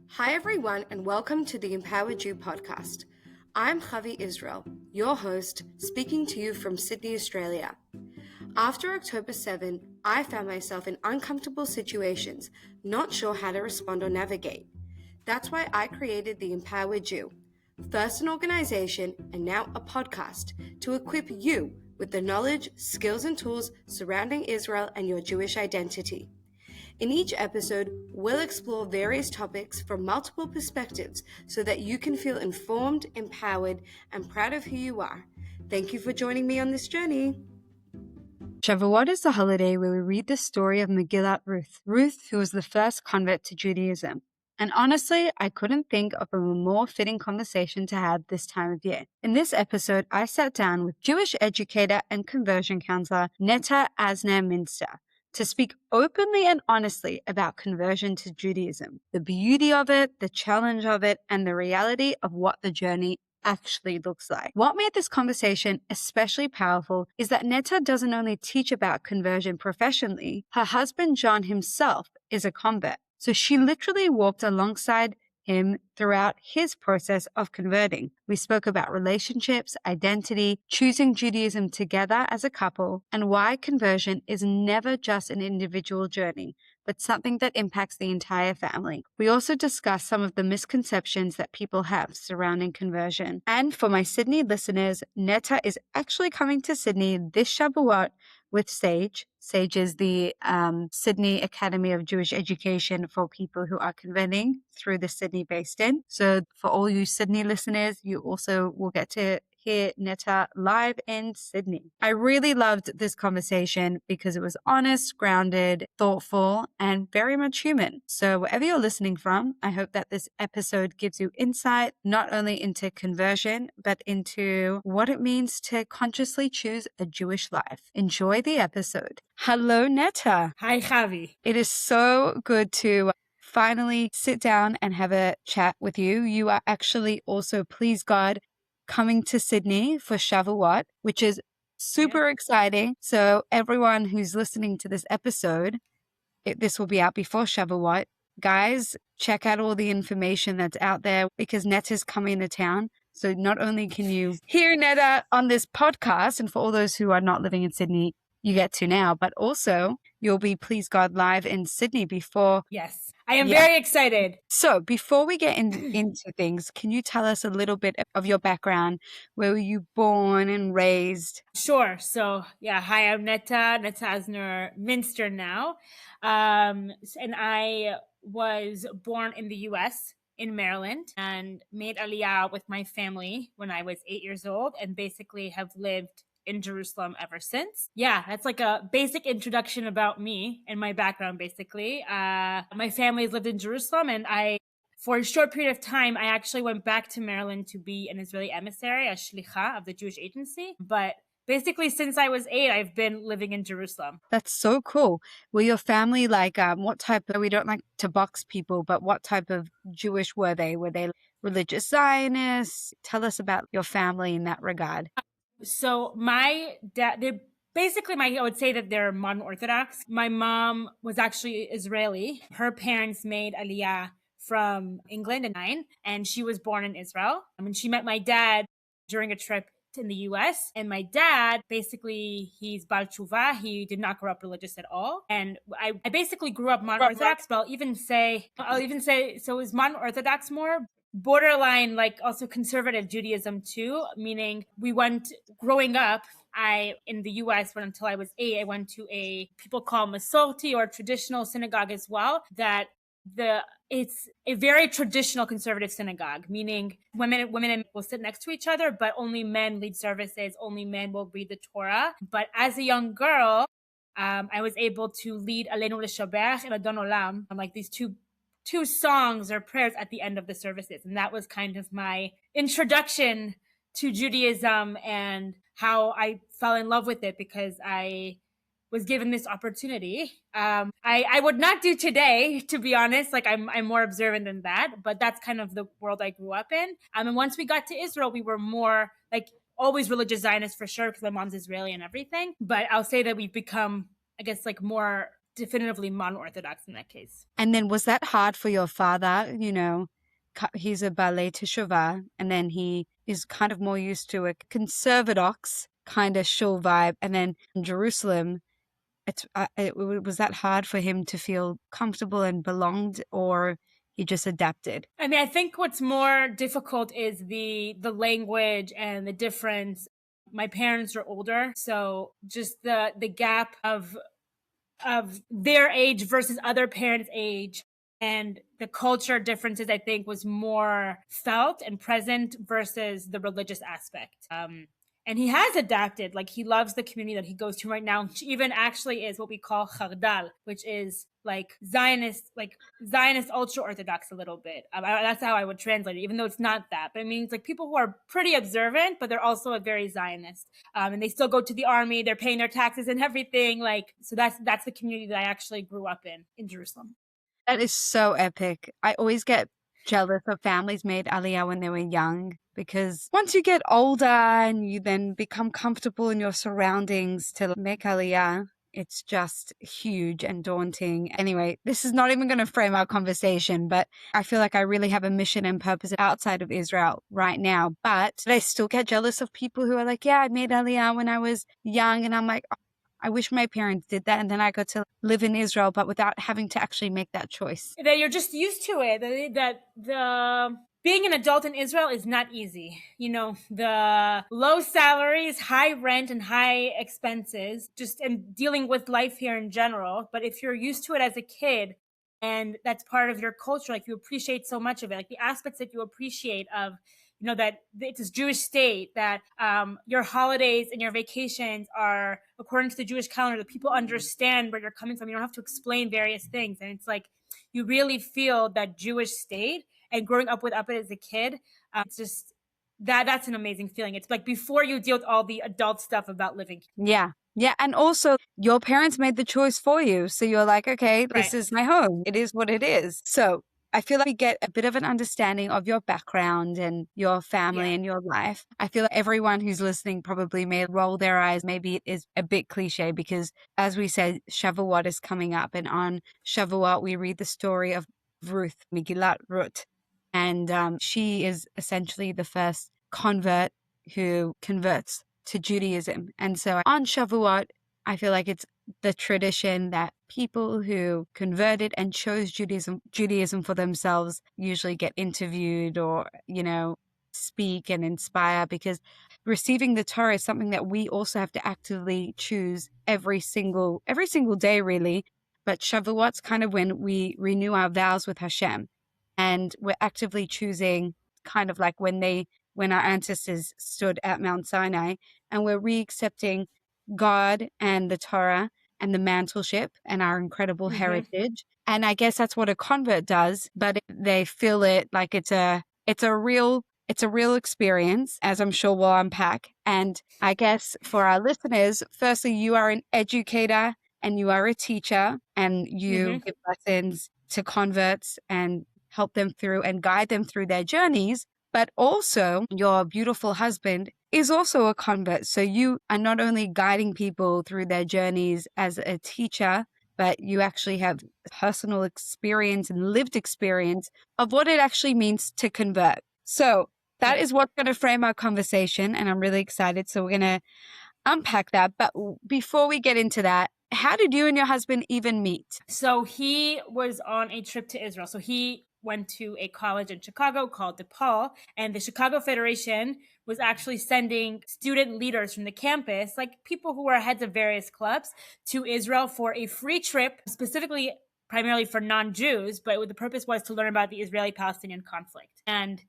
Hi everyone and welcome to the Empowered You podcast. I'm Chavi Israel, your host, speaking to you from Sydney, Australia. After October 7, I found myself in uncomfortable situations, not sure how to respond or navigate. That's why I created the Empowered You, first an organization and now a podcast to equip you with the knowledge, skills and tools surrounding Israel and your Jewish identity. In each episode, we'll explore various topics from multiple perspectives so that you can feel informed, empowered, and proud of who you are. Thank you for joining me on this journey. Shavuot is the holiday where we read the story of Megillat Ruth, who was the first convert to Judaism. And honestly, I couldn't think of a more fitting conversation to have this time of year. In this episode, I sat down with Jewish educator and conversion counselor Netta Asner-Minster to speak openly and honestly about conversion to Judaism, the beauty of it, the challenge of it, and the reality of what the journey actually looks like. What made this conversation especially powerful is that Netta doesn't only teach about conversion professionally, her husband John himself is a convert. So she literally walked alongside him throughout his process of converting. We spoke about relationships, identity, choosing Judaism together as a couple, and why conversion is never just an individual journey, but something that impacts the entire family. We also discussed some of the misconceptions that people have surrounding conversion. And for my Sydney listeners, Netta is actually coming to Sydney this Shavuot with Sage. Sage is the Sydney Academy of Jewish Education for people who are converting through the Sydney-based in. So for all you Sydney listeners, you also will get to hear Netta live in Sydney. I really loved this conversation because it was honest, grounded, thoughtful, and very much human. So wherever you're listening from, I hope that this episode gives you insight not only into conversion, but into what it means to consciously choose a Jewish life. Enjoy the episode. Hello, Netta. Hi, Javi. It is so good to finally sit down and have a chat with you. You are actually also, please God, coming to Sydney for Shavuot, which is super exciting. So everyone who's listening to this episode, this will be out before Shavuot. Guys, check out all the information that's out there because Netta's coming to town. So not only can you hear Netta on this podcast, and for all those who are not living in Sydney, you get to now, but also you'll be, please God, live in Sydney before. Yes, I am very excited. So before we get into things, can you tell us a little bit of your background? Where were you born and raised? Sure. So hi, I'm Netta Asner-Minster now. And I was born in the U.S., in Maryland, and made Aliyah with my family when I was 8 years old, and basically have lived in Jerusalem ever since. Yeah, that's like a basic introduction about me and my background, basically. My family has lived in Jerusalem, and for a short period of time, I actually went back to Maryland to be an Israeli emissary, a shlicha of the Jewish agency. But basically, since I was 8, I've been living in Jerusalem. That's so cool. Were your family like, what type of, we don't like to box people, but what type of Jewish were they? Were they religious Zionists? Tell us about your family in that regard. So my dad, I would say that they're modern Orthodox. My mom was actually Israeli. Her parents made Aliyah from England at 9, and she was born in Israel. I mean, she met my dad during a trip in the US, and my dad, basically, he's Bal Tshuva. He did not grow up religious at all. And I basically grew up modern Orthodox, but I'll even say, so is modern Orthodox more borderline, like also conservative Judaism too, meaning growing up, in the US, until I was 8, I went to a, people call Masorti or traditional synagogue as well, it's a very traditional conservative synagogue, meaning women will sit next to each other, but only men lead services, only men will read the Torah. But as a young girl, I was able to lead Aleinu L'Shabach and Adon Olam, like these two songs or prayers at the end of the services. And that was kind of my introduction to Judaism and how I fell in love with it, because I was given this opportunity. I would not do today, to be honest. Like I'm more observant than that, but that's kind of the world I grew up in. And once we got to Israel, we were more like always religious Zionists for sure, because my mom's Israeli and everything. But I'll say that we've become, I guess, like more definitively non-Orthodox in that case. And then was that hard for your father? He's a ballet teshuvah, and then he is kind of more used to a conservadox kind of shul vibe. And then in Jerusalem, was that hard for him to feel comfortable and belonged, or he just adapted? I mean, I think what's more difficult is the language and the difference. My parents are older, so just the gap of their age versus other parents' age and the culture differences, I think, was more felt and present versus the religious aspect. And he has adapted. Like, he loves the community that he goes to right now, which even actually is what we call chardal, which is like Zionist ultra Orthodox a little bit. That's how I would translate it, even though it's not that. But it means like people who are pretty observant, but they're also a very Zionist. And they still go to the army. They're paying their taxes and everything. Like, so that's the community that I actually grew up in Jerusalem. That is so epic. I always get jealous of families made Aliyah when they were young, because once you get older and you then become comfortable in your surroundings to make Aliyah, it's just huge and daunting. Anyway, this is not even going to frame our conversation, but I feel like I really have a mission and purpose outside of Israel right now. But I still get jealous of people who are like, yeah, I made Aliyah when I was young. And I'm like, I wish my parents did that. And then I got to live in Israel, but without having to actually make that choice. That you're just used to it. That the being an adult in Israel is not easy. You know, the low salaries, high rent, and high expenses, just and dealing with life here in general. But if you're used to it as a kid, and that's part of your culture, like you appreciate so much of it, like the aspects that you appreciate of, you know, that it's a Jewish state, that your holidays and your vacations are according to the Jewish calendar, that people understand where you're coming from. You don't have to explain various things. And it's like, you really feel that Jewish state, and growing up with it as a kid, it's just, that's an amazing feeling. It's like before you deal with all the adult stuff about living. Yeah. Yeah. And also your parents made the choice for you. So you're like, okay, this is my home. It is what it is. So I feel like we get a bit of an understanding of your background and your family and your life. I feel like everyone who's listening probably may roll their eyes. Maybe it is a bit cliche because, as we said, Shavuot is coming up. And on Shavuot, we read the story of Ruth, Megillat Ruth. And she is essentially the first convert who converts to Judaism. And so on Shavuot, I feel like it's the tradition that people who converted and chose Judaism for themselves usually get interviewed or, speak and inspire, because receiving the Torah is something that we also have to actively choose every single day, really. But Shavuot's kind of when we renew our vows with Hashem, and we're actively choosing, kind of like when our ancestors stood at Mount Sinai, and we're re-accepting God and the Torah and the mantleship and our incredible heritage. And I guess that's what a convert does, but they feel it like it's a real experience, as I'm sure we'll unpack. And I guess for our listeners, firstly, you are an educator and you are a teacher, and you give lessons to converts and help them through and guide them through their journeys. But also your beautiful husband is also a convert. So you are not only guiding people through their journeys as a teacher, but you actually have personal experience and lived experience of what it actually means to convert. So that is what's going to frame our conversation, and I'm really excited. So we're going to unpack that. But before we get into that, how did you and your husband even meet? So he was on a trip to Israel. So he went to a college in Chicago called DePaul, and the Chicago Federation was actually sending student leaders from the campus, like people who were heads of various clubs, to Israel for a free trip, specifically primarily for non-Jews, but the purpose was to learn about the Israeli-Palestinian conflict. And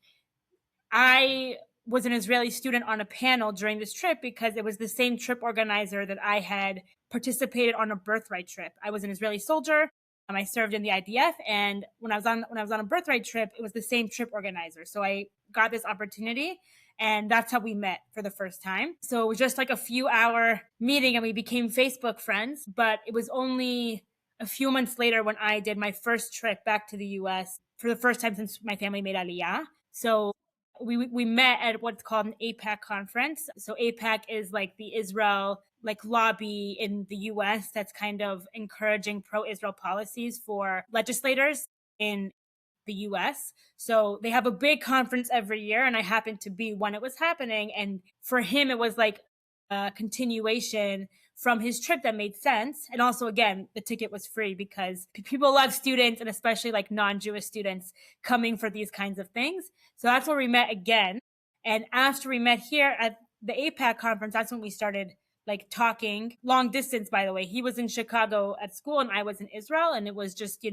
I was an Israeli student on a panel during this trip because it was the same trip organizer that I had participated on a birthright trip. I was an Israeli soldier. I served in the IDF, and when I was on a birthright trip, it was the same trip organizer. So I got this opportunity, and that's how we met for the first time. So it was just like a few hour meeting, and we became Facebook friends. But it was only a few months later when I did my first trip back to the US for the first time since my family made Aliyah. So We met at what's called an APAC conference. So APAC is like the Israel like lobby in the US that's kind of encouraging pro-Israel policies for legislators in the US. So they have a big conference every year, and I happened to be when it was happening. And for him, it was like a continuation from his trip that made sense. And also, again, the ticket was free because people love students, and especially like non-Jewish students coming for these kinds of things. So that's where we met again. And after we met here at the APAC conference, that's when we started like talking long distance, by the way. He was in Chicago at school and I was in Israel. And it was just,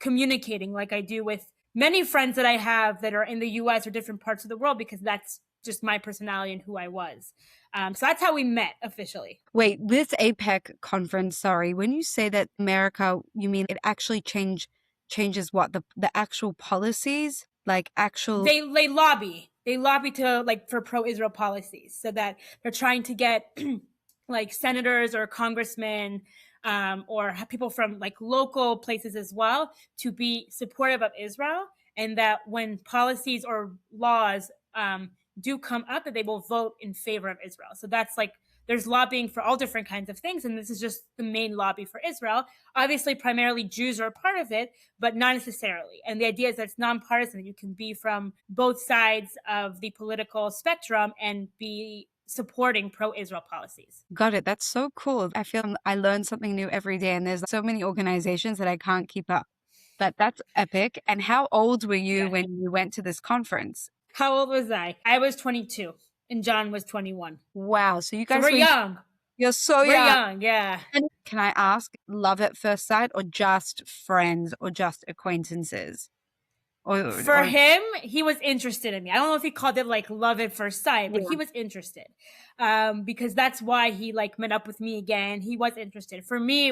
communicating like I do with many friends that I have that are in the US or different parts of the world, because that's just my personality and who I was. So that's how we met officially. Wait, this APEC conference, sorry, when you say that America, you mean it actually changes what? The actual policies? Like actual... They lobby. They lobby to like for pro-Israel policies, so that they're trying to get like senators or congressmen or people from like local places as well to be supportive of Israel, and that when policies or laws do come up, that they will vote in favor of Israel. So that's like, there's lobbying for all different kinds of things, and this is just the main lobby for Israel. Obviously, primarily Jews are a part of it, but not necessarily. And the idea is that it's nonpartisan, that you can be from both sides of the political spectrum and be supporting pro-Israel policies. Got it. That's so cool. I feel I learn something new every day, and there's so many organizations that I can't keep up. But that's epic. And how old were you when you went to this conference? How old was I? I was 22 and John was 21. Wow. So you guys we're young. You're so We're young. young, yeah. And can I ask, love at first sight or just friends or just acquaintances? For him, he was interested in me. I don't know if he called it like love at first sight, but he was interested because that's why he like met up with me again. He was interested. For me,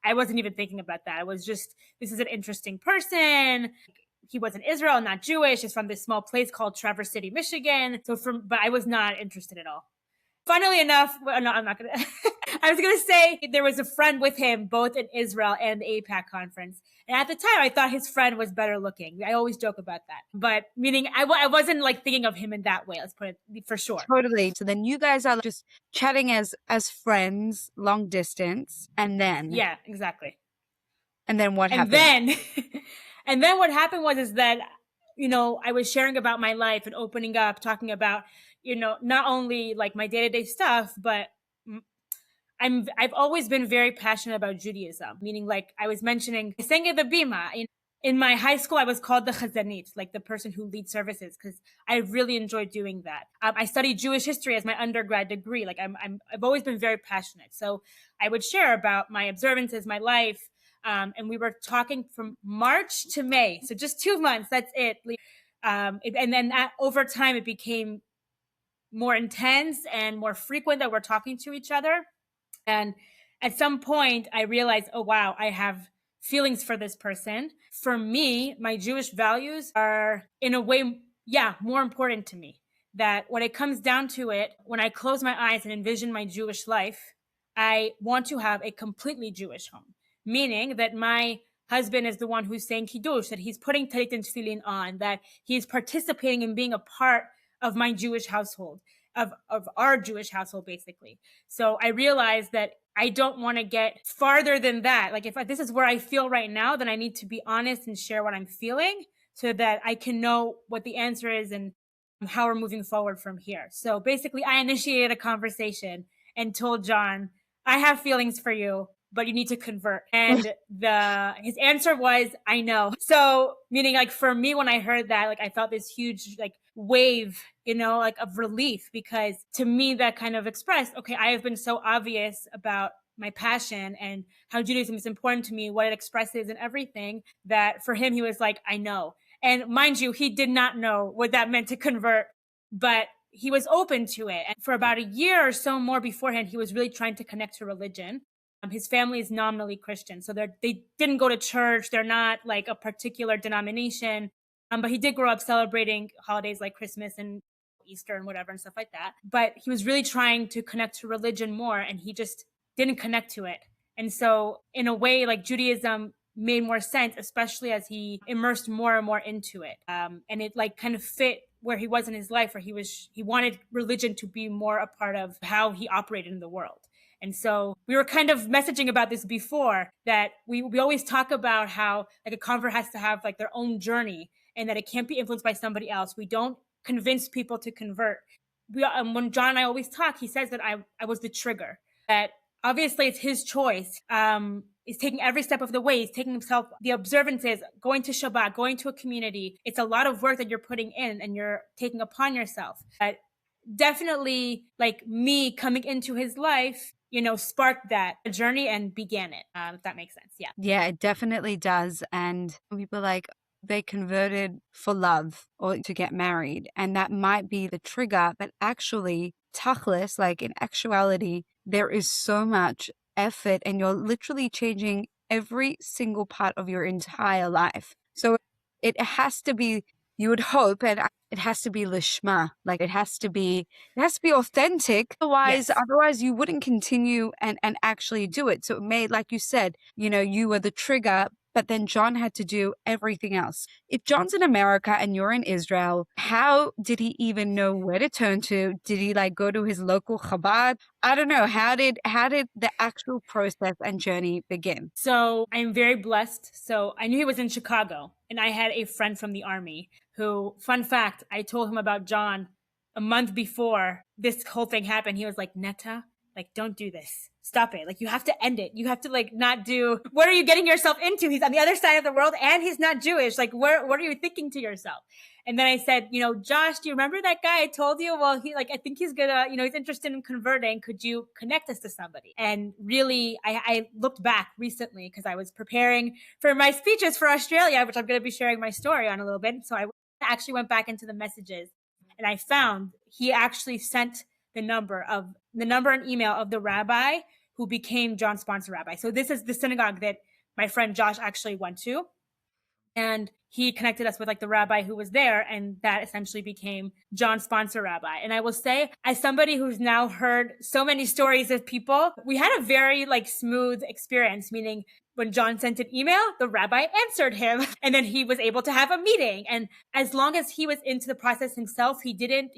I wasn't even thinking about that. I was just, this is an interesting person. He was in Israel, not Jewish. He's from this small place called Traverse City, Michigan. But I was not interested at all. Funnily enough, no, I'm not going to. I was going to say there was a friend with him, both in Israel and the APAC conference. And at the time, I thought his friend was better looking. I always joke about that. But meaning I wasn't like thinking of him in that way. Let's put it for sure. Totally. So then you guys are just chatting as friends, long distance. And then. Yeah, exactly. And then what happened? And then what happened was that, I was sharing about my life and opening up, talking about, not only like my day-to-day stuff, but I've always been very passionate about Judaism, meaning like I was mentioning, I sang at the Bima. In my high school, I was called the Chazanit, like the person who leads services, because I really enjoyed doing that. I studied Jewish history as my undergrad degree. Like I've always been very passionate. So I would share about my observances, my life. And we were talking from March to May. So just 2 months, that's it. And then over time, it became more intense and more frequent that we're talking to each other. And at some point, I realized, oh, wow, I have feelings for this person. For me, my Jewish values are, in a way, more important to me. That when it comes down to it, when I close my eyes and envision my Jewish life, I want to have a completely Jewish home. Meaning that my husband is the one who's saying Kiddush, that he's putting Talit and Tefillin on, that he's participating in being a part of my Jewish household, of our Jewish household, basically. So I realized that I don't want to get farther than that. Like if this is where I feel right now, then I need to be honest and share what I'm feeling so that I can know what the answer is and how we're moving forward from here. So basically, I initiated a conversation and told John, I have feelings for you, but you need to convert. And his answer was, I know. So meaning like for me, when I heard that, like I felt this huge like wave, like of relief, because to me that kind of expressed, okay, I have been so obvious about my passion and how Judaism is important to me, what it expresses and everything, that for him, he was like, I know. And mind you, he did not know what that meant to convert, but he was open to it. And for about a year or so more beforehand, he was really trying to connect to religion. His family is nominally Christian, so they didn't go to church. They're not like a particular denomination, but he did grow up celebrating holidays like Christmas and Easter and whatever and stuff like that. But he was really trying to connect to religion more, and he just didn't connect to it. And so in a way, like Judaism made more sense, especially as he immersed more and more into it. And it like kind of fit where he was in his life, where he wanted religion to be more a part of how he operated in the world. And so we were kind of messaging about this before, that we always talk about how like a convert has to have like their own journey and that it can't be influenced by somebody else. We don't convince people to convert. When John and I always talk, he says that I was the trigger, that obviously it's his choice. He's taking every step of the way. He's taking himself, the observances, going to Shabbat, going to a community. It's a lot of work that you're putting in and you're taking upon yourself. But definitely like me coming into his life, sparked that journey and began it, if that makes sense. Yeah. Yeah, it definitely does. And people like, they converted for love or to get married. And that might be the trigger, but actually, tachlis, like in actuality, there is so much effort and you're literally changing every single part of your entire life. So it has to be, you would hope, and it has to be lishma, like it has to be authentic. Otherwise you wouldn't continue and actually do it. So it made, like you said, you were the trigger, but then John had to do everything else. If John's in America and you're in Israel, how did he even know where to turn to? Did he like go to his local Chabad? I don't know. How did the actual process and journey begin? So I'm very blessed. So I knew he was in Chicago, and I had a friend from the army who, fun fact, I told him about John a month before this whole thing happened. He was like, Netta, like, don't do this. Stop it. Like, you have to end it. You have to like not do, what are you getting yourself into? He's on the other side of the world and he's not Jewish. Like, what are you thinking to yourself? And then I said, Josh, do you remember that guy I told you? Well, I think he's gonna, he's interested in converting. Could you connect us to somebody? And really, I looked back recently because I was preparing for my speeches for Australia, which I'm going to be sharing my story on a little bit. So I actually went back into the messages and I found he actually sent the number and email of the rabbi who became John's sponsor rabbi. So this is the synagogue that my friend Josh actually went to. And he connected us with like the rabbi who was there, and that essentially became John's sponsor rabbi. And I will say, as somebody who's now heard so many stories of people, we had a very like smooth experience, meaning when John sent an email, the rabbi answered him and then he was able to have a meeting. And as long as he was into the process himself, he didn't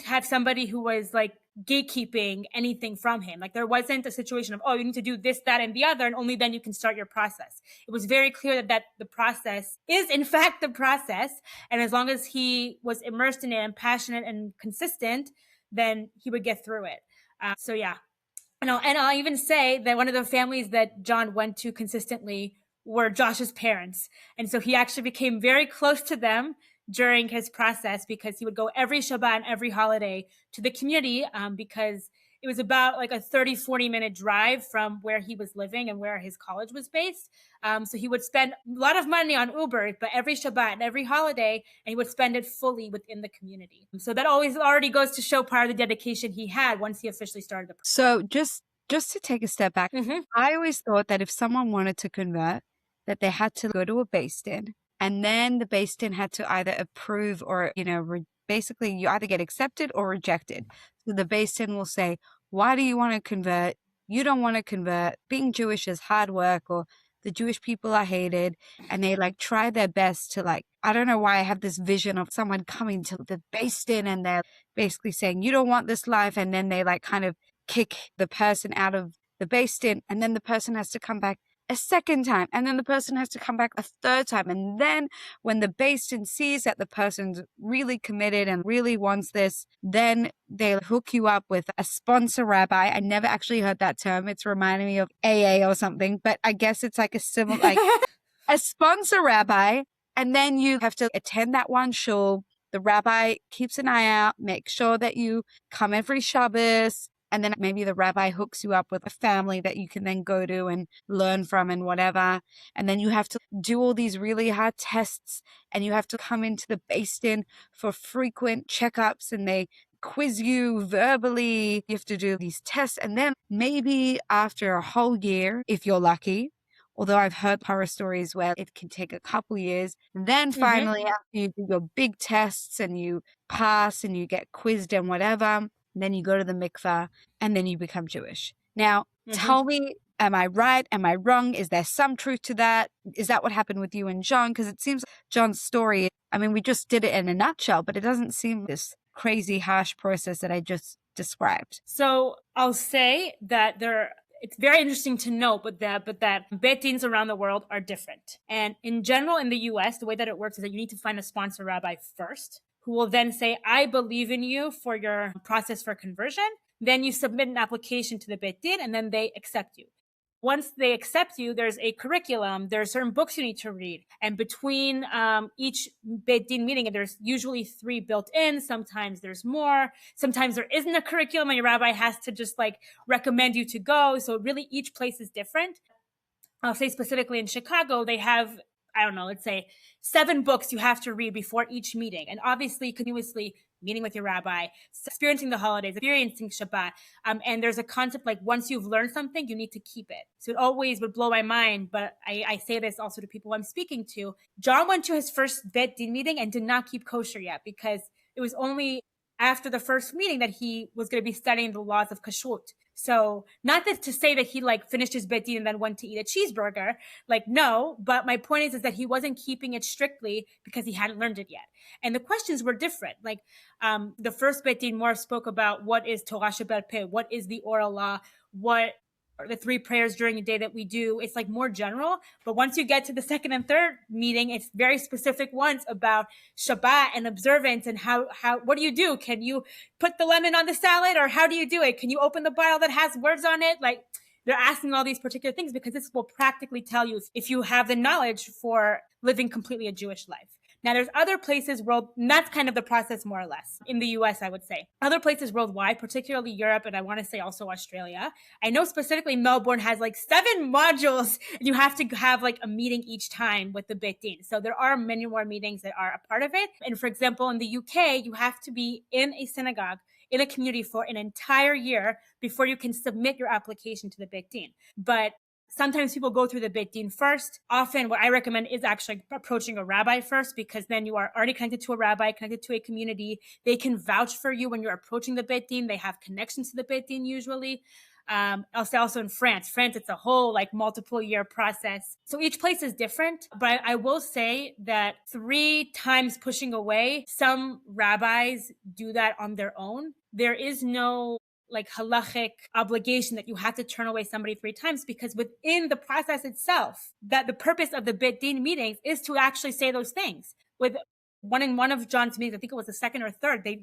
have somebody who was like gatekeeping anything from him. Like there wasn't a situation of, oh, you need to do this, that, and the other, and only then you can start your process. It was very clear that the process is in fact the process. And as long as he was immersed in it and passionate and consistent, then he would get through it. So yeah. And I'll even say that one of the families that John went to consistently were Josh's parents. And so he actually became very close to them during his process because he would go every Shabbat and every holiday to the community because it was about like a 30-40 minute drive from where he was living and where his college was based. So he would spend a lot of money on Uber, but every Shabbat and every holiday, and he would spend it fully within the community. So that already goes to show part of the dedication he had once he officially started the process. So just to take a step back, I always thought that if someone wanted to convert, that they had to go to a Beis Din, and then the Beis Din had to either approve or, basically you either get accepted or rejected. So the Beis Din will say, why do you want to convert? You don't want to convert. Being Jewish is hard work, or the Jewish people are hated. And they like try their best to like, I don't know why I have this vision of someone coming to the Beis Din and they're basically saying, you don't want this life. And then they like kind of kick the person out of the Beis Din, and then the person has to come back a second time, and then the person has to come back a third time. And then when the Beis Din sees that the person's really committed and really wants this, then they hook you up with a sponsor rabbi. I never actually heard that term. It's reminding me of AA or something, but I guess it's like a similar, like a sponsor rabbi. And then you have to attend that one shul. The rabbi keeps an eye out, make sure that you come every Shabbos. And then maybe the rabbi hooks you up with a family that you can then go to and learn from and whatever. And then you have to do all these really hard tests, and you have to come into the Beis Din for frequent checkups, and they quiz you verbally. You have to do these tests. And then maybe after a whole year, if you're lucky, although I've heard horror stories where it can take a couple years, then finally after you do your big tests and you pass and you get quizzed and whatever, then you go to the mikveh, and then you become Jewish. Now, tell me Am I right? Am I wrong? Is there some truth to that? Is that what happened with you and John? Because it seems John's story, I mean, we just did it in a nutshell, but it doesn't seem this crazy, harsh process that I just described. So I'll say that it's very interesting to note, but that bet dins around the world are different. And in general, in the US, the way that it works is that you need to find a sponsor rabbi first, who will then say, I believe in you for your process for conversion. Then you submit an application to the bet din, and then they accept you. Once they accept you, there's a curriculum, there are certain books you need to read. And between each Beit Din meeting, there's usually 3 built in. Sometimes there's more. Sometimes there isn't a curriculum and your rabbi has to just like recommend you to go. So really each place is different. I'll say specifically in Chicago, they have, I don't know, let's say 7 books you have to read before each meeting. And obviously continuously meeting with your rabbi, experiencing the holidays, experiencing Shabbat. And there's a concept like once you've learned something, you need to keep it. So it always would blow my mind, but I say this also to people I'm speaking to. John went to his first Bet Din meeting and did not keep kosher yet because it was only after the first meeting that he was going to be studying the laws of kashrut. So not that to say that he like finished his bet din and then went to eat a cheeseburger, like no, but my point is that he wasn't keeping it strictly because he hadn't learned it yet. And the questions were different. Like the first bet din more spoke about what is Torah Shebel Peh, what is the oral law, what are the 3 prayers during the day that we do. It's like more general. But once you get to the second and third meeting, it's very specific ones about Shabbat and observance and how what do you do? Can you put the lemon on the salad, or how do you do it? Can you open the Bible that has words on it? Like they're asking all these particular things because this will practically tell you if you have the knowledge for living completely a Jewish life. Now, there's other places and that's kind of the process more or less in the US, I would say. Other places worldwide, particularly Europe, and I want to say also Australia. I know specifically Melbourne has like 7 modules, and you have to have like a meeting each time with the Beit Din. So there are many more meetings that are a part of it. And for example, in the UK, you have to be in a synagogue, in a community for an entire year before you can submit your application to the Beit Din. But sometimes people go through the Beit Din first. Often what I recommend is actually approaching a rabbi first, because then you are already connected to a rabbi, connected to a community. They can vouch for you when you're approaching the Beit Din. They have connections to the Beit Din usually. I'll say also in France, it's a whole like multiple year process. So each place is different, but I will say that 3 times pushing away, some rabbis do that on their own. There is no like halachic obligation that you have to turn away somebody 3 times, because within the process itself, that the purpose of the Beit Din meetings is to actually say those things. With one of John's meetings, I think it was the second or third, they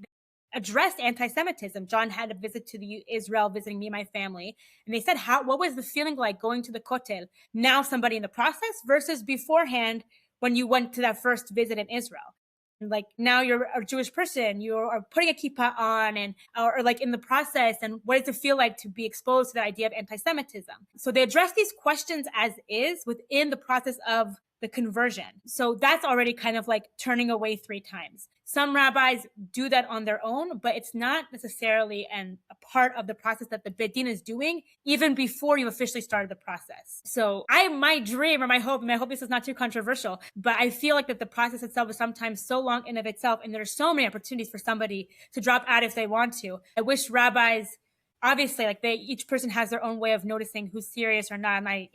addressed anti-Semitism. John had a visit to Israel, visiting me and my family. And they said, what was the feeling like going to the Kotel? Now somebody in the process versus beforehand when you went to that first visit in Israel. Like now you're a Jewish person, you are putting a kippah on or like in the process. And what does it feel like to be exposed to the idea of anti-Semitism? So they address these questions as is within the process of the conversion. So that's already kind of like turning away 3 times. Some rabbis do that on their own, but it's not necessarily a part of the process that the Beit Din is doing even before you officially started the process. So my dream or my hope, and I hope this is not too controversial, but I feel like that the process itself is sometimes so long in of itself, and there's so many opportunities for somebody to drop out if they want to. I wish rabbis, obviously, like each person has their own way of noticing who's serious or not, and I,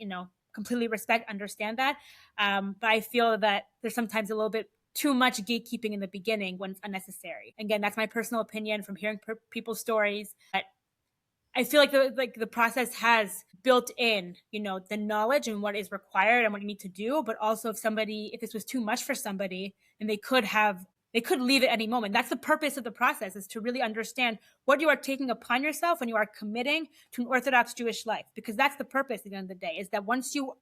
completely understand that. But I feel that there's sometimes a little bit too much gatekeeping in the beginning when it's unnecessary. Again, that's my personal opinion from hearing people's stories. But I feel like the process has built in, the knowledge and what is required and what you need to do. But also if this was too much for somebody, and they could leave at any moment. That's the purpose of the process, is to really understand what you are taking upon yourself when you are committing to an Orthodox Jewish life. Because that's the purpose at the end of the day, is that once you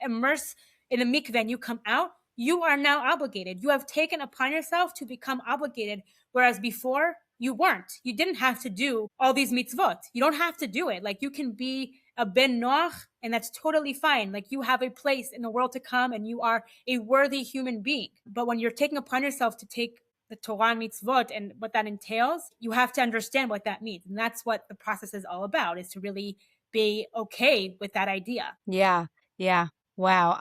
immerse in a mikveh and you come out, you are now obligated. You have taken upon yourself to become obligated, whereas before you weren't. You didn't have to do all these mitzvot. You don't have to do it. Like you can be a ben noach, and that's totally fine. Like you have a place in the world to come, and you are a worthy human being. But when you're taking upon yourself to take the Torah mitzvot and what that entails, you have to understand what that means. And that's what the process is all about, is to really be okay with that idea. Yeah. Wow.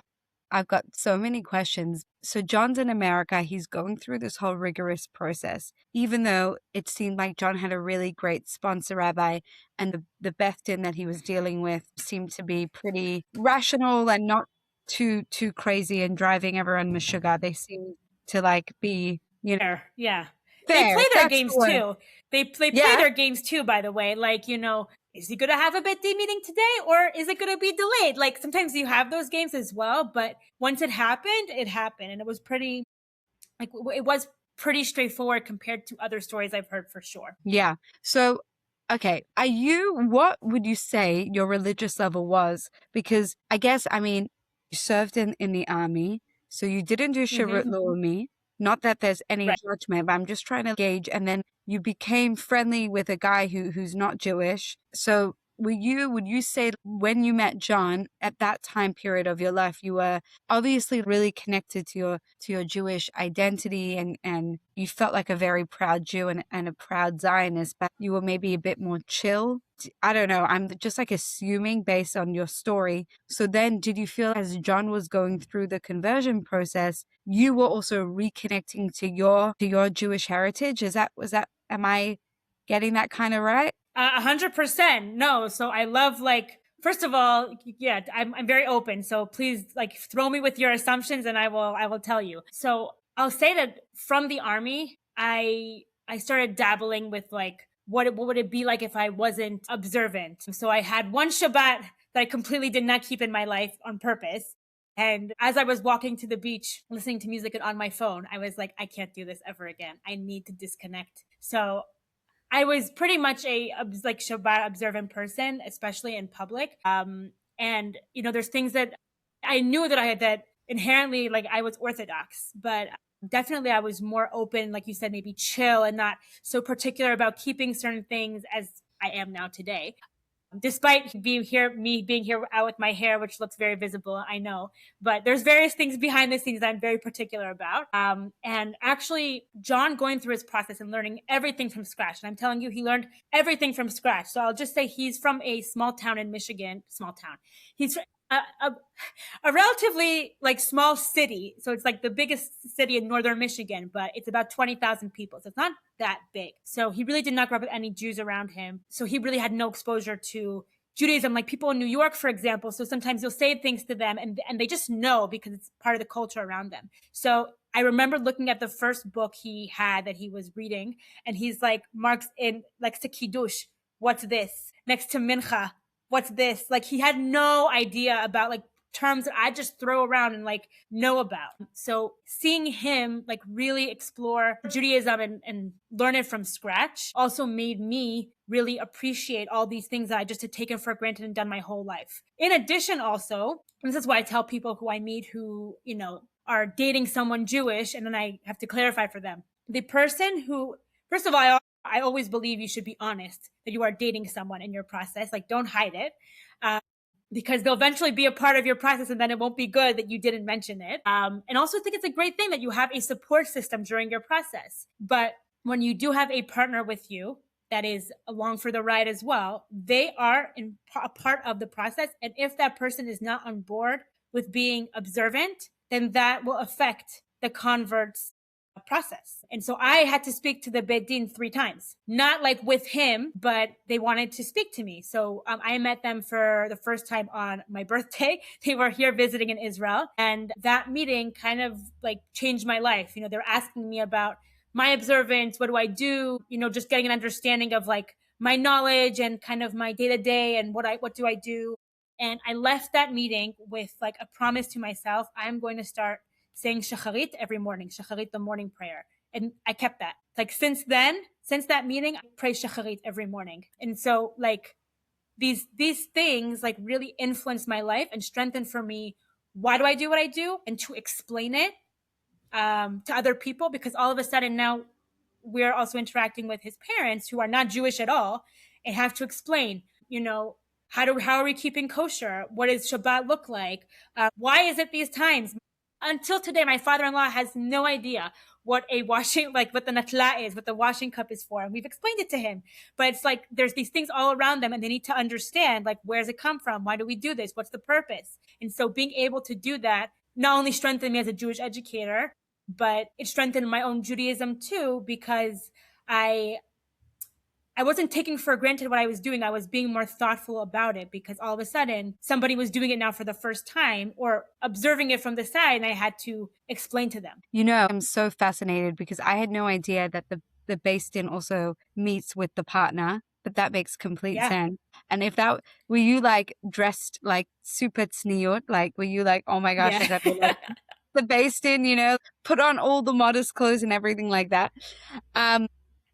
I've got so many questions. So John's in America. He's going through this whole rigorous process, even though it seemed like John had a really great sponsor rabbi, and the Beth Din that he was dealing with seemed to be pretty rational and not too crazy and driving everyone sugar. They seemed to like be, Yeah. They fair. play their That's games the word. too. They play Yeah. their games too, by the way. Like, is he going to have a Bet Din meeting today or is it going to be delayed? Like sometimes you have those games as well, but once it happened, and it was pretty, it was pretty straightforward compared to other stories I've heard for sure. Yeah. So, okay, what would you say your religious level was? Because I guess, you served in the army, so you didn't do Sherut Leumi. Not that there's any Right. judgment, but I'm just trying to gauge. And then you became friendly with a guy who's not Jewish. So would you say when you met John at that time period of your life, you were obviously really connected to your Jewish identity and you felt like a very proud Jew and a proud Zionist, but you were maybe a bit more chill? I don't know. I'm just like assuming based on your story. So then did you feel as John was going through the conversion process, you were also reconnecting to your Jewish heritage? Am I getting that kind of right? 100%. No. So I love first of all, yeah, I'm very open. So please throw me with your assumptions and I will tell you. So I'll say that from the army, I started dabbling with what would it be like if I wasn't observant. So I had one Shabbat that I completely did not keep in my life on purpose. And as I was walking to the beach, listening to music on my phone, I was like, I can't do this ever again. I need to disconnect. So I was pretty much a Shabbat observant person, especially in public. And there's things that I knew that inherently I was Orthodox, but definitely I was more open, like you said, maybe chill and not so particular about keeping certain things as I am now today. Despite me being here out with my hair, which looks very visible, I know, but there's various things behind the scenes that I'm very particular about. And actually, John going through his process and learning everything from scratch. And I'm telling you, he learned everything from scratch. So I'll just say he's from a small town in Michigan, He's a relatively small city. So it's the biggest city in northern Michigan, but it's about 20,000 people. So it's not that big. So he really did not grow up with any Jews around him. So he really had no exposure to Judaism, like people in New York, for example. So sometimes you'll say things to them and they just know because it's part of the culture around them. So I remember looking at the first book he had that he was reading, and he's marks in next to Kiddush, what's this? Next to Mincha, what's this? He had no idea about terms that I just throw around and know about. So seeing him really explore Judaism and learn it from scratch also made me really appreciate all these things that I just had taken for granted and done my whole life. In addition, also, and this is why I tell people who I meet who, are dating someone Jewish, and then I have to clarify for them. The person who, first of all, I always believe you should be honest that you are dating someone in your process. Don't hide it. Because they'll eventually be a part of your process and then it won't be good that you didn't mention it. And also think it's a great thing that you have a support system during your process. But when you do have a partner with you that is along for the ride as well, they are a part of the process. And if that person is not on board with being observant, then that will affect the convert's process. And so I had to speak to the Bet Din 3 times, not with him, but they wanted to speak to me. So I met them for the first time on my birthday. They were here visiting in Israel. And that meeting kind of changed my life. They're asking me about my observance. What do I do? Just getting an understanding of my knowledge and kind of my day to day and what do I do? And I left that meeting with a promise to myself. I'm going to start saying shacharit every morning, shacharit, the morning prayer. And I kept that. Since that meeting, I pray shacharit every morning. And so these things really influenced my life and strengthened for me why do I do what I do and to explain it to other people, because all of a sudden now we're also interacting with his parents who are not Jewish at all and have to explain, how are we keeping kosher? What does Shabbat look like? Why is it these times? Until today, my father-in-law has no idea what a washing, what the natla is, what the washing cup is for. And we've explained it to him. But it's there's these things all around them and they need to understand, where does it come from? Why do we do this? What's the purpose? And so being able to do that not only strengthened me as a Jewish educator, but it strengthened my own Judaism too, because I wasn't taking for granted what I was doing. I was being more thoughtful about it, because all of a sudden somebody was doing it now for the first time or observing it from the side, and I had to explain to them. I'm so fascinated because I had no idea that the Beis Din also meets with the partner, but that makes complete sense. And if that were you like dressed like super tzniut, like were you like, oh my gosh, I got like the Beis Din, put on all the modest clothes and everything like that.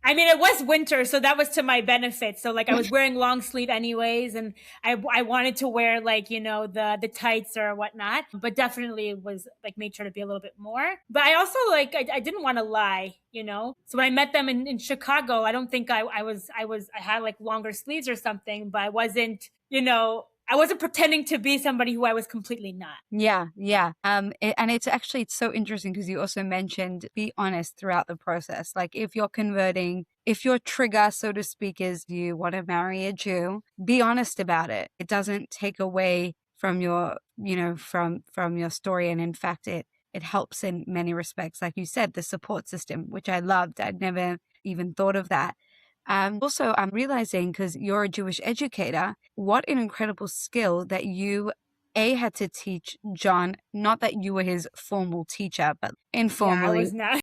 I mean, it was winter, so that was to my benefit. So like I was wearing long sleeve anyways, and I wanted to wear like, the tights or whatnot, but definitely was like made sure to be a little bit more. But I also like, I didn't want to lie, So when I met them in Chicago, I don't think I had like longer sleeves or something, but I wasn't, I wasn't pretending to be somebody who I was completely not. Yeah. And it's so interesting because you also mentioned be honest throughout the process. Like if you're converting, if your trigger, so to speak, is you want to marry a Jew, be honest about it. It doesn't take away from your, from your story. And in fact, it helps in many respects. Like you said, the support system, which I loved. I'd never even thought of that. Also, I'm realizing, because you're a Jewish educator, what an incredible skill that you had to teach John. Not that you were his formal teacher, but informally. Yeah, I was not.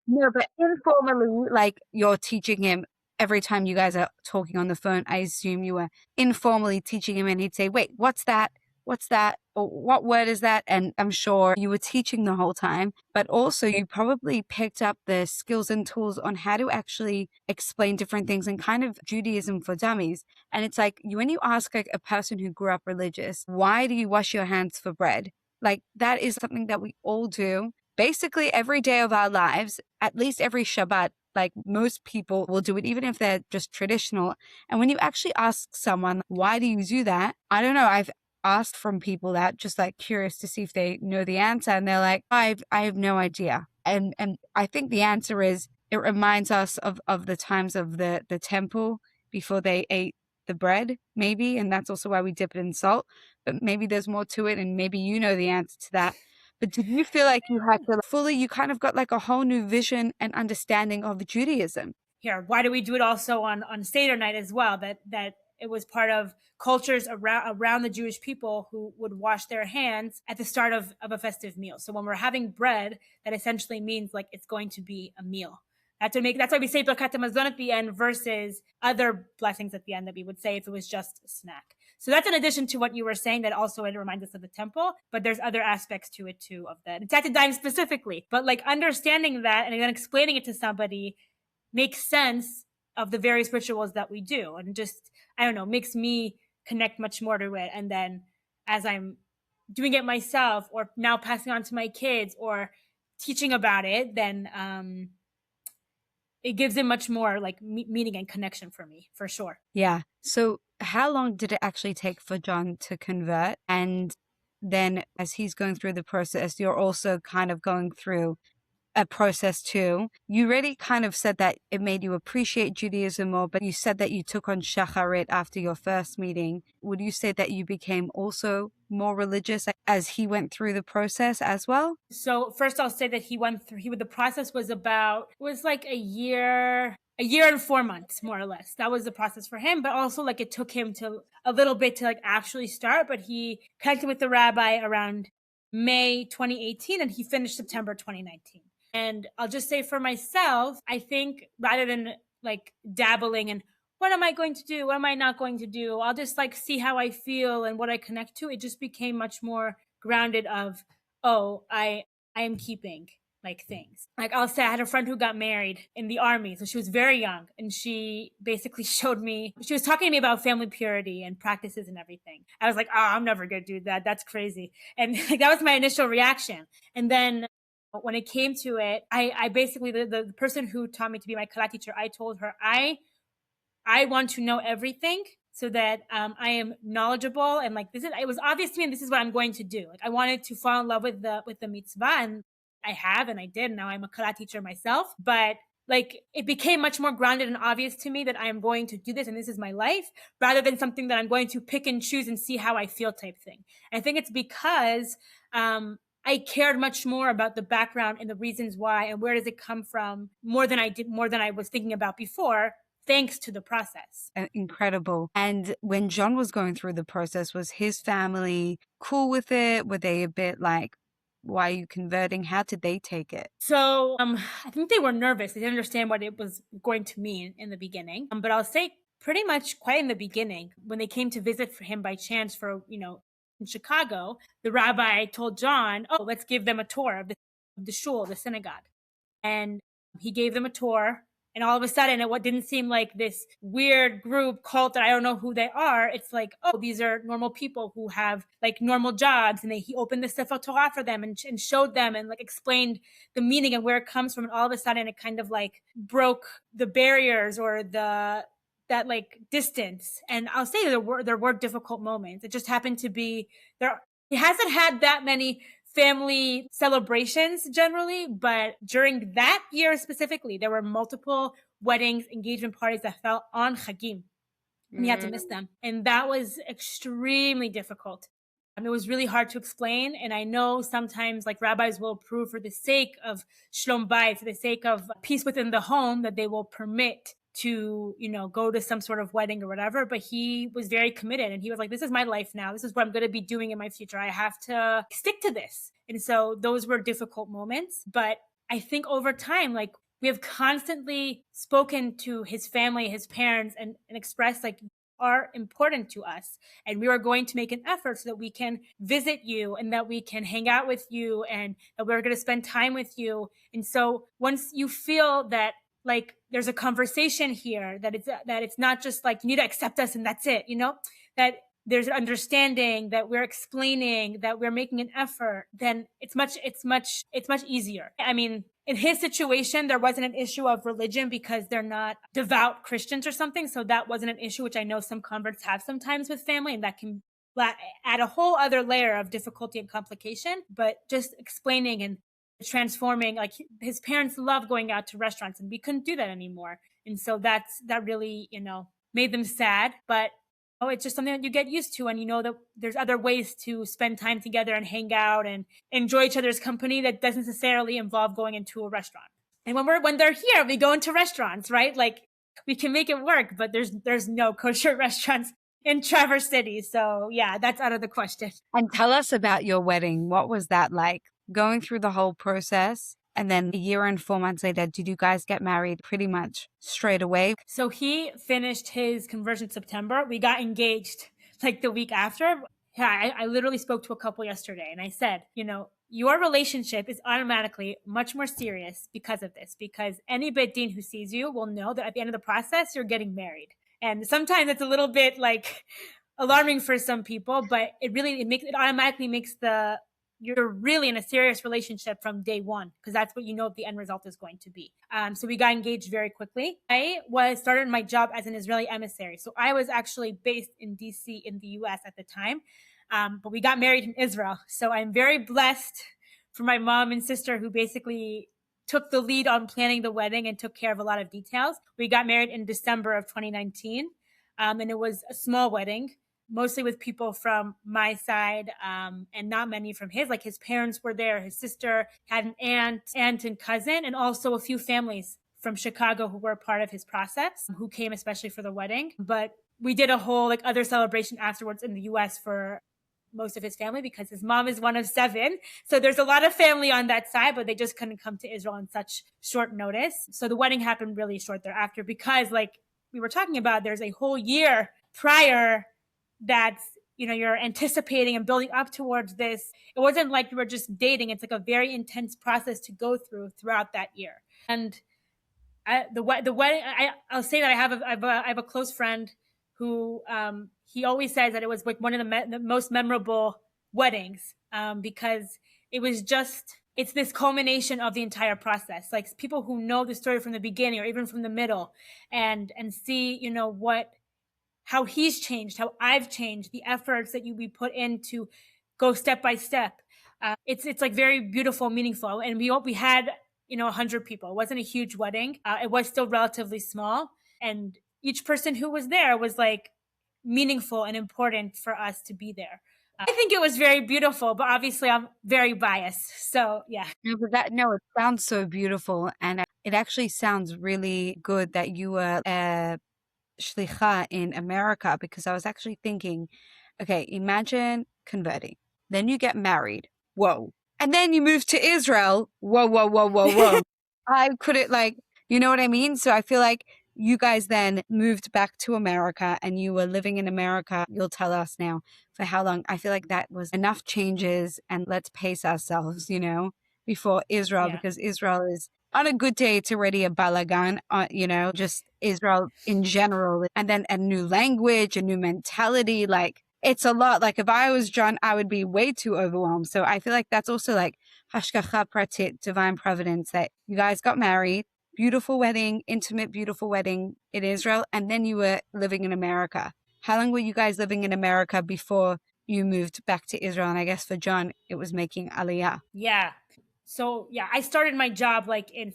No, but informally, like you're teaching him every time you guys are talking on the phone. I assume you were informally teaching him, and he'd say, wait, what's that? What's that? Or what word is that? And I'm sure you were teaching the whole time, but also you probably picked up the skills and tools on how to actually explain different things and kind of Judaism for dummies. And it's like when you ask like a person who grew up religious, why do you wash your hands for bread? Like that is something that we all do basically every day of our lives, at least every Shabbat. Like most people will do it, even if they're just traditional. And when you actually ask someone, why do you do that? I don't know. I've asked from people that, just like curious to see if they know the answer, and they're like, I have no idea. And I think the answer is it reminds us of the times of the temple before they ate the bread, maybe, and that's also why we dip it in salt. But maybe there's more to it, and maybe you know the answer to that. But did you feel like you had to you kind of got like a whole new vision and understanding of Judaism? Here, why do we do it also on Seder night as well? That it was part of cultures around the Jewish people who would wash their hands at the start of a festive meal. So when we're having bread, that essentially means like it's going to be a meal. That's why we say Birkat Hamazon at the end versus other blessings at the end that we would say if it was just a snack. So that's in addition to what you were saying, that also it reminds us of the temple, but there's other aspects to it too of that. It's at the dime specifically, but like understanding that and then explaining it to somebody makes sense of the various rituals that we do, and just, I don't know, makes me connect much more to it. And then as I'm doing it myself or now passing on to my kids or teaching about it, then it gives it much more like meaning and connection for me, for sure. Yeah. So how long did it actually take for John to convert? And then as he's going through the process, you're also kind of going through a process too. You already kind of said that it made you appreciate Judaism more, but you said that you took on Shacharit after your first meeting. Would you say that you became also more religious as he went through the process as well? So first I'll say that the process was like a year and 4 months, more or less. That was the process for him, but also like it took him to a little bit to like actually start, but he connected with the rabbi around May 2018 and he finished September 2019. And I'll just say for myself, I think rather than like dabbling in what am I going to do? What am I not going to do? I'll just like see how I feel and what I connect to. It just became much more grounded of, oh, I am keeping like things. Like I'll say I had a friend who got married in the army. So she was very young and she basically she was talking to me about family purity and practices and everything. I was like, oh, I'm never going to do that. That's crazy. And like, that was my initial reaction. And then when it came to it, I basically, the person who taught me to be my kallah teacher, I told her, I want to know everything so that I am knowledgeable. And like, it was obvious to me, and this is what I'm going to do. Like I wanted to fall in love with the mitzvah, and I have, and I did. Now I'm a kallah teacher myself, but like it became much more grounded and obvious to me that I am going to do this and this is my life, rather than something that I'm going to pick and choose and see how I feel type thing. I think it's because I cared much more about the background and the reasons why and where does it come from more than I was thinking about before, thanks to the process. Incredible. And when John was going through the process, was his family cool with it? Were they a bit like, why are you converting? How did they take it? So I think they were nervous. They didn't understand what it was going to mean in the beginning. But I'll say pretty much quite in the beginning, when they came to visit for him by chance for, in Chicago, the rabbi told John, oh, let's give them a tour of the shul, the synagogue. And he gave them a tour. And all of a sudden, it didn't seem like this weird group cult that I don't know who they are. It's like, oh, these are normal people who have like normal jobs. And he opened the Sefer Torah for them and showed them and like explained the meaning and where it comes from. And all of a sudden, it kind of like broke the barriers or that like distance. And I'll say there were difficult moments. It just happened to be there. It hasn't had that many family celebrations generally, but during that year specifically, there were multiple weddings, engagement parties that fell on Chagim. And you had to miss them. And that was extremely difficult. It was really hard to explain. And I know sometimes like rabbis will approve for the sake of shlom bayit, for the sake of peace within the home, that they will permit to, go to some sort of wedding or whatever. But he was very committed and he was like, this is my life now. This is what I'm going to be doing in my future. I have to stick to this. And so those were difficult moments. But I think over time, like we have constantly spoken to his family, his parents, and expressed like, are important to us. And we are going to make an effort so that we can visit you and that we can hang out with you and that we're going to spend time with you. And so once you feel that like there's a conversation here, that it's not just like you need to accept us and that's it, that there's an understanding, that we're explaining, that we're making an effort, then it's much easier. I mean, in his situation, there wasn't an issue of religion because they're not devout Christians or something. So that wasn't an issue, which I know some converts have sometimes with family, and that can add a whole other layer of difficulty and complication. But just explaining and transforming, like his parents loved going out to restaurants and we couldn't do that anymore. And so that really, made them sad. But it's just something that you get used to, and that there's other ways to spend time together and hang out and enjoy each other's company that doesn't necessarily involve going into a restaurant. And when they're here, we go into restaurants, right? Like we can make it work, but there's no kosher restaurants in Traverse City. So yeah, that's out of the question. And tell us about your wedding. What was that like? Going through the whole process, and then a year and 4 months later, did you guys get married pretty much straight away? So he finished his conversion in September. We got engaged like the week after. Yeah, I literally spoke to a couple yesterday and I said, your relationship is automatically much more serious because of this, because any Beit Din who sees you will know that at the end of the process, you're getting married. And sometimes it's a little bit like alarming for some people, but it automatically makes you're really in a serious relationship from day one, because that's what the end result is going to be. So we got engaged very quickly. I started my job as an Israeli emissary. So I was actually based in DC in the US at the time, but we got married in Israel. So I'm very blessed for my mom and sister who basically took the lead on planning the wedding and took care of a lot of details. We got married in December of 2019, and it was a small wedding, mostly with people from my side, and not many from his. Like his parents were there. His sister had an aunt and cousin, and also a few families from Chicago who were a part of his process, who came especially for the wedding. But we did a whole like other celebration afterwards in the US for most of his family, because his mom is one of 7. So there's a lot of family on that side, but they just couldn't come to Israel on such short notice. So the wedding happened really short thereafter, because like we were talking about, there's a whole year prior that's you're anticipating and building up towards this. It wasn't like you were just dating. It's like a very intense process to go throughout that year. And the wedding, I'll say that I have a close friend who he always says that it was like one of the most memorable weddings, because it's this culmination of the entire process. Like people who know the story from the beginning or even from the middle, and see how he's changed, how I've changed, the efforts that we put in to go step by step. It's like very beautiful, meaningful. And we had 100 people. It wasn't a huge wedding. It was still relatively small, and each person who was there was like meaningful and important for us to be there. I think it was very beautiful, but obviously I'm very biased. So yeah. No, it sounds so beautiful. And it actually sounds really good that you were a shlicha in America, because I was actually thinking, okay, imagine converting. Then you get married. Whoa. And then you move to Israel. Whoa, whoa, whoa, whoa, whoa. I couldn't you know what I mean? So I feel like you guys then moved back to America and you were living in America. You'll tell us now for how long. I feel like that was enough changes, and let's pace ourselves, before Israel, Yeah. because Israel is on a good day, it's already a balagan, just Israel in general. And then a new language, a new mentality. It's a lot. Like if I was John, I would be way too overwhelmed. So I feel like that's also like hashgacha pratit, divine providence, that you guys got married, beautiful wedding, intimate, beautiful wedding in Israel. And then you were living in America. How long were you guys living in America before you moved back to Israel? And I guess for John, it was making aliyah. Yeah. So yeah, I started my job like in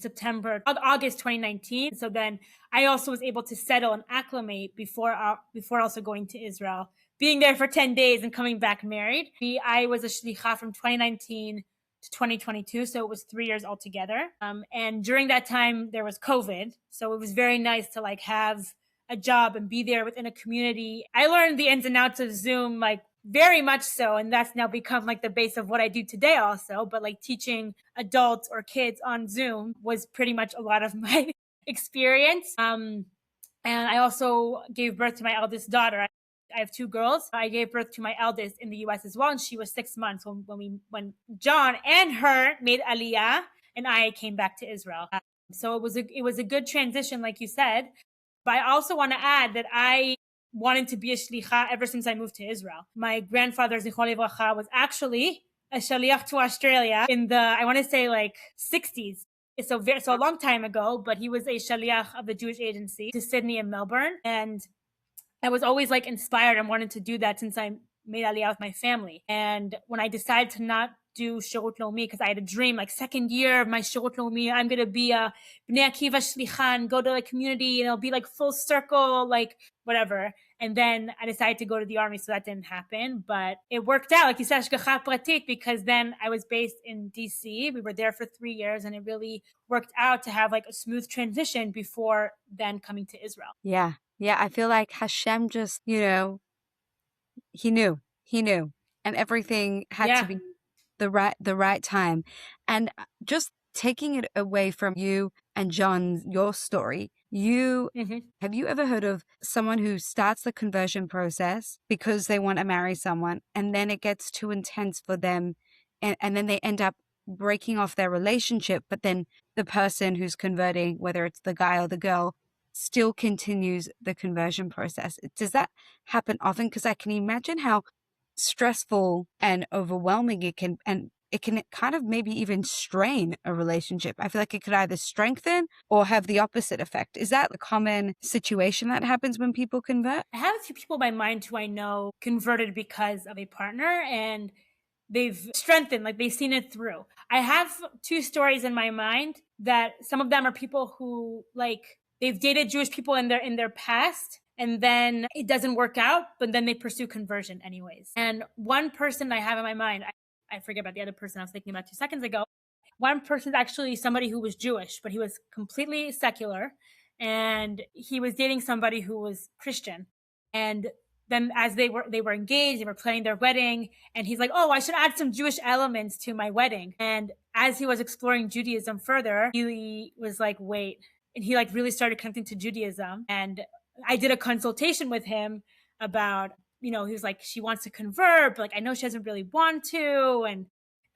August 2019. So then I also was able to settle and acclimate before also going to Israel, being there for 10 days and coming back married. I was a shlicha from 2019 to 2022. So it was 3 years altogether. And during that time there was COVID. So it was very nice to like have a job and be there within a community. I learned the ins and outs of Zoom, like very much so. And that's now become like the base of what I do today also. But like teaching adults or kids on Zoom was pretty much a lot of my experience. And I also gave birth to my eldest daughter. I have 2 girls. I gave birth to my eldest in the US as well. And she was 6 months when John and her made Aliyah and I came back to Israel. So it was a good transition, like you said. But I also want to add that I wanted to be a shlicha ever since I moved to Israel. My grandfather, Zichron Livracha, was actually a shaliach to Australia in the, I want to say like 60s. So a long time ago, but he was a shaliach of the Jewish agency to Sydney and Melbourne. And I was always like inspired and wanted to do that since I made Aliyah with my family. And when I decided to not do Shirut Lomi, because I had a dream, like second year of my Shirut Lomi, I'm going to be a Bnei Akiva Shlicha and go to the community and it'll be like full circle, like whatever. And then I decided to go to the army, so that didn't happen. But it worked out, like you said, Hashgacha Pratit, because then I was based in DC. We were there for 3 years, and it really worked out to have like a smooth transition before then coming to Israel. Yeah. Yeah. I feel like Hashem just, he knew, and everything had to Yeah. be the right time. And just taking it away from you and John, your story, have you ever heard of someone who starts the conversion process because they want to marry someone, and then it gets too intense for them, and then they end up breaking off their relationship, but then the person who's converting, whether it's the guy or the girl, still continues the conversion process? Does that happen often? Because I can imagine how stressful and overwhelming it can, and it can kind of maybe even strain a relationship. I feel like it could either strengthen or have the opposite effect. Is that the common situation that happens when people convert? I have a few people in my mind who I know converted because of a partner, and they've strengthened, like they've seen it through. I have 2 stories in my mind that some of them are people who like they've dated Jewish people in their past, and then it doesn't work out, but then they pursue conversion anyways. And one person I have in my mind, I forget about the other person I was thinking about 2 seconds ago. One person is actually somebody who was Jewish, but he was completely secular, and he was dating somebody who was Christian. And then as they were engaged, they were planning their wedding, and he's like, oh, I should add some Jewish elements to my wedding. And as he was exploring Judaism further, he was like, wait, and he like really started connecting to Judaism. And I did a consultation with him about, he was like, she wants to convert, but like I know she doesn't really want to. And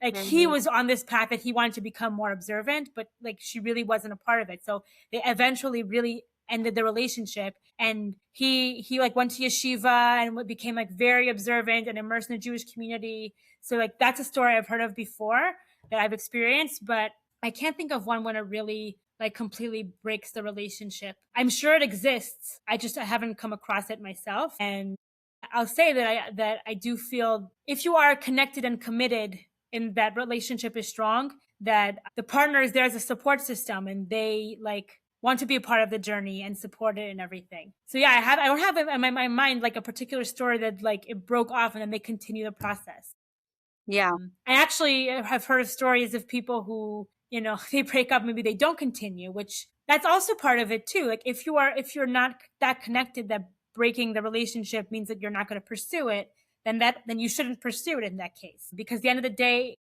like he was on this path that he wanted to become more observant, but like she really wasn't a part of it. So they eventually really ended the relationship, and he like went to yeshiva and became like very observant and immersed in the Jewish community. So like that's a story I've heard of before that I've experienced, but I can't think of one when it really like completely breaks the relationship. I'm sure it exists. I haven't come across it myself. And I'll say that I do feel if you are connected and committed and that relationship is strong, that the partner is there as a support system, and they like want to be a part of the journey and support it and everything. So yeah, I don't have in my mind like a particular story that like it broke off and then they continue the process. Yeah. I actually have heard of stories of people who, you know, they break up, maybe they don't continue, which that's also part of it too. Like if you're not that connected, that breaking the relationship means that you're not going to pursue it, then you shouldn't pursue it in that case. Because at the end of the day,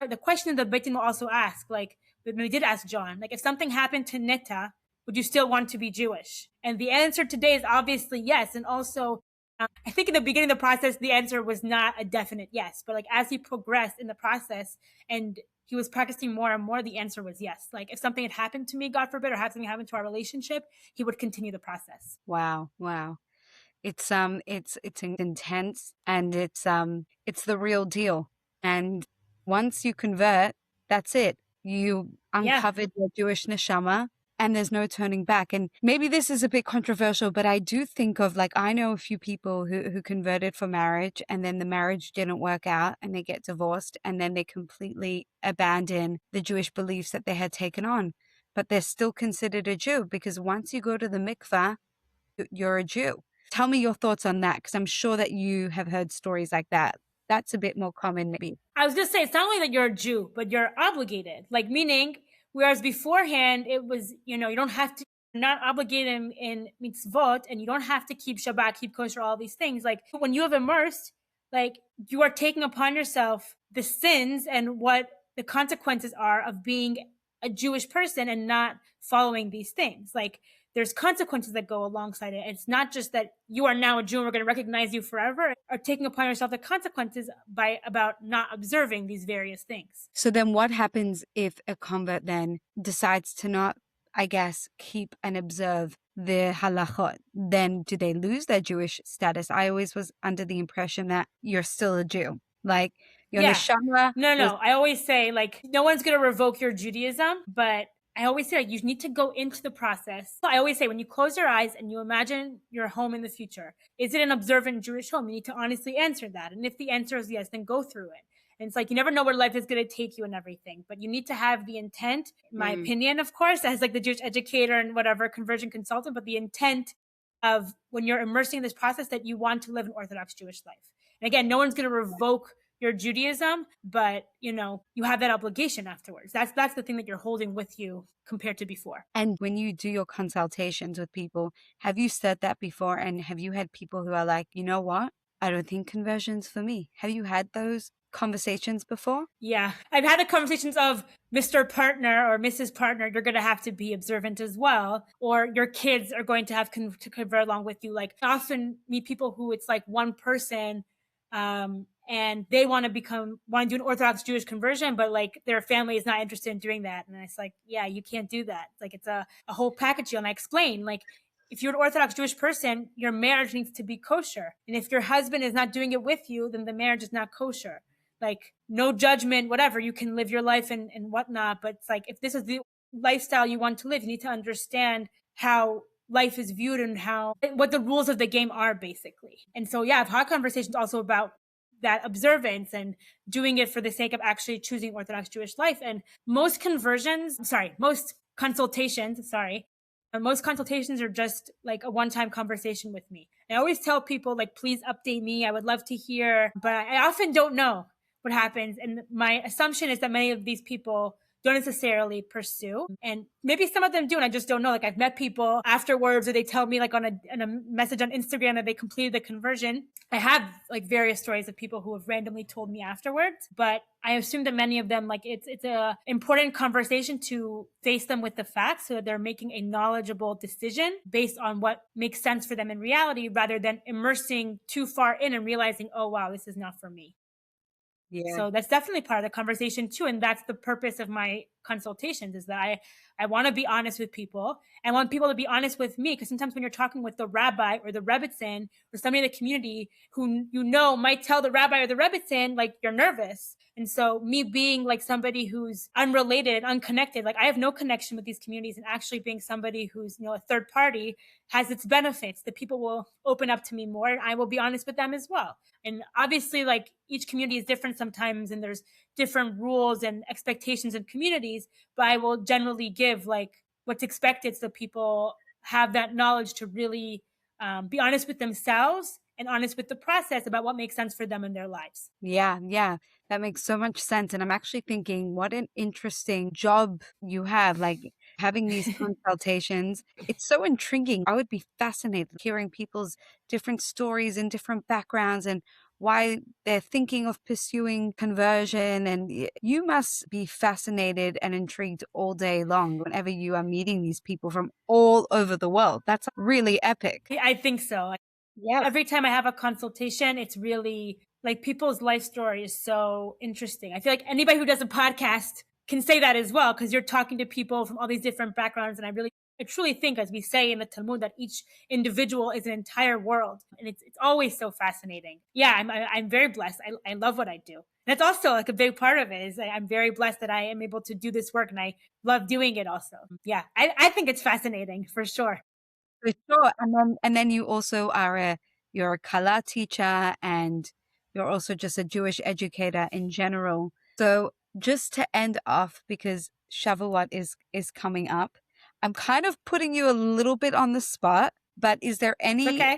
the question that the Beit Din will also ask, like we did ask John, like if something happened to Netta, would you still want to be Jewish? And the answer today is obviously yes. And also, I think in the beginning of the process, the answer was not a definite yes. But like as he progressed in the process and he was practicing more and more, the answer was yes. Like if something had happened to me, God forbid, or had something happened to our relationship, he would continue the process. Wow. It's intense, and it's the real deal. And once you convert, that's it. You Yeah. uncovered your Jewish neshama, and there's no turning back. And maybe this is a bit controversial, but I do think of, like, I know a few people who converted for marriage, and then the marriage didn't work out and they get divorced, and then they completely abandon the Jewish beliefs that they had taken on. But they're still considered a Jew, because once you go to the mikvah, you're a Jew. Tell me your thoughts on that, because I'm sure that you have heard stories like that. That's a bit more common, maybe. I was just saying, it's not only that you're a Jew, but you're obligated. Like, meaning, whereas beforehand, it was, you know, you don't have to, you're not obligated in mitzvot, and you don't have to keep Shabbat, keep kosher, all these things. Like, when you have immersed, like, you are taking upon yourself the sins and what the consequences are of being a Jewish person and not following these things. Like, there's consequences that go alongside it. It's not just that you are now a Jew and we're going to recognize you forever, or taking upon yourself the consequences about not observing these various things. So then what happens if a convert then decides to not, I guess, keep and observe the halachot? Then do they lose their Jewish status? I always was under the impression that you're still a Jew. Like, your neshama. No. I always say, like, no one's going to revoke your Judaism, but I always say, like, you need to go into the process. I always say, when you close your eyes and you imagine your home in the future, is it an observant Jewish home? You need to honestly answer that. And if the answer is yes, then go through it. And it's like, you never know where life is going to take you and everything, but you need to have the intent, in my opinion, of course, as like the Jewish educator and whatever conversion consultant, but the intent of when you're immersing in this process that you want to live an Orthodox Jewish life. And again, no one's going to revoke your Judaism, but you know, you have that obligation afterwards. That's the thing that you're holding with you compared to before. And when you do your consultations with people, have you said that before? And have you had people who are like, you know what? I don't think conversion's for me. Have you had those conversations before? Yeah. I've had the conversations of Mr. Partner or Mrs. Partner, you're going to have to be observant as well. Or your kids are going to have to convert along with you. Like, I often meet people who it's like one person, and they want to do an Orthodox Jewish conversion, but like their family is not interested in doing that. And it's like, yeah, you can't do that. It's like, it's a whole package deal. And I explain, like, if you're an Orthodox Jewish person, your marriage needs to be kosher. And if your husband is not doing it with you, then the marriage is not kosher. Like, no judgment, whatever, you can live your life and whatnot. But it's like, if this is the lifestyle you want to live, you need to understand how life is viewed and what the rules of the game are, basically. And so, yeah, I've had conversations also about that observance and doing it for the sake of actually choosing Orthodox Jewish life. And most consultations are just like a one-time conversation with me. I always tell people, like, please update me. I would love to hear, but I often don't know what happens. And my assumption is that many of these people don't necessarily pursue, and maybe some of them do, and I just don't know. Like, I've met people afterwards, or they tell me like on a message on Instagram that they completed the conversion. I have like various stories of people who have randomly told me afterwards, but I assume that many of them, like, it's a important conversation to face them with the facts so that they're making a knowledgeable decision based on what makes sense for them in reality, rather than immersing too far in and realizing, oh wow, this is not for me. Yeah. So that's definitely part of the conversation too. And that's the purpose of my consultations, is that I want to be honest with people. I want people to be honest with me, because sometimes when you're talking with the rabbi or the rebbitzin or somebody in the community who, you know, might tell the rabbi or the rebbitzin, like, you're nervous. And so me being like somebody who's unrelated, unconnected, like I have no connection with these communities, and actually being somebody who's, you know, a third party has its benefits, that people will open up to me more, and I will be honest with them as well. And obviously, like, each community is different sometimes, and there's different rules and expectations in communities, but I will generally give like what's expected so people have that knowledge to really be honest with themselves and honest with the process about what makes sense for them in their lives. Yeah, yeah, that makes so much sense. And I'm actually thinking, what an interesting job you have, like having these consultations. It's so intriguing. I would be fascinated hearing people's different stories and different backgrounds and why they're thinking of pursuing conversion. And you must be fascinated and intrigued all day long whenever you are meeting these people from all over the world. That's really epic. I think so. Yeah. Every time I have a consultation, it's really like people's life story is so interesting. I feel like anybody who does a podcast can say that as well, because you're talking to people from all these different backgrounds. And I truly think, as we say in the Talmud, that each individual is an entire world. And it's always so fascinating. Yeah, I'm very blessed. I love what I do. And that's also like a big part of it is I'm very blessed that I am able to do this work and I love doing it also. Yeah, I think it's fascinating for sure. For sure. And then you also are you're a kallah teacher and you're also just a Jewish educator in general. So just to end off, because Shavuot is coming up, I'm kind of putting you a little bit on the spot, but is there any Okay.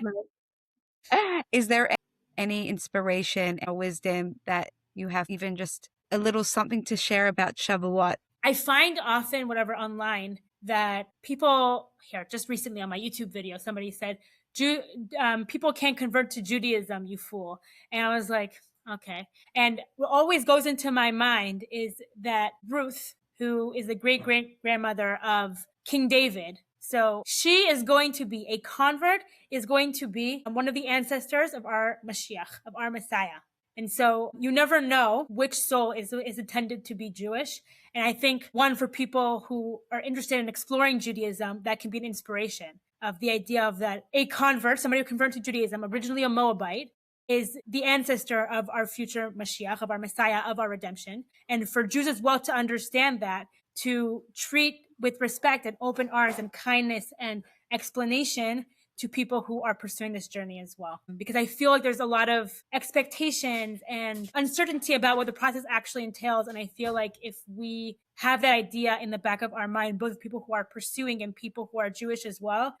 is there any inspiration or wisdom that you have, even just a little something to share about Shavuot? I find often, whatever online, that people here, just recently on my YouTube video, somebody said, people can't convert to Judaism, you fool. And I was like, okay. And what always goes into my mind is that Ruth, who is the great great grandmother of King David, so she is going to be a convert, is going to be one of the ancestors of our Mashiach, of our Messiah. And so you never know which soul is intended to be Jewish. And I think one, for people who are interested in exploring Judaism, that can be an inspiration of the idea of that a convert, somebody who converted to Judaism, originally a Moabite, is the ancestor of our future Mashiach, of our Messiah, of our redemption. And for Jews as well to understand that, to treat with respect and open arms and kindness and explanation to people who are pursuing this journey as well. Because I feel like there's a lot of expectations and uncertainty about what the process actually entails. And I feel like if we have that idea in the back of our mind, both people who are pursuing and people who are Jewish as well,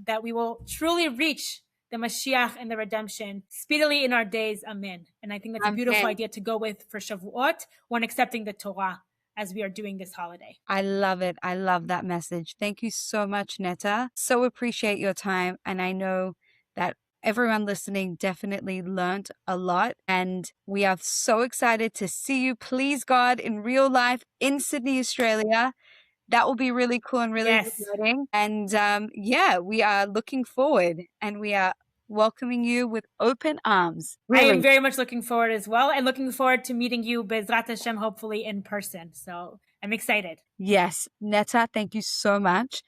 that we will truly reach the Mashiach and the redemption speedily in our days. Amen. And I think that's a beautiful idea to go with for Shavuot when accepting the Torah as we are doing this holiday. I love it. I love that message. Thank you so much, Netta. So appreciate your time. And I know that everyone listening definitely learned a lot. And we are so excited to see you, please God, in real life in Sydney, Australia. That will be really cool and really exciting. And yeah, we are looking forward and we are welcoming you with open arms. Really. I am very much looking forward as well, and looking forward to meeting you, Bezrat Hashem, hopefully in person. So I'm excited. Yes. Netta, thank you so much.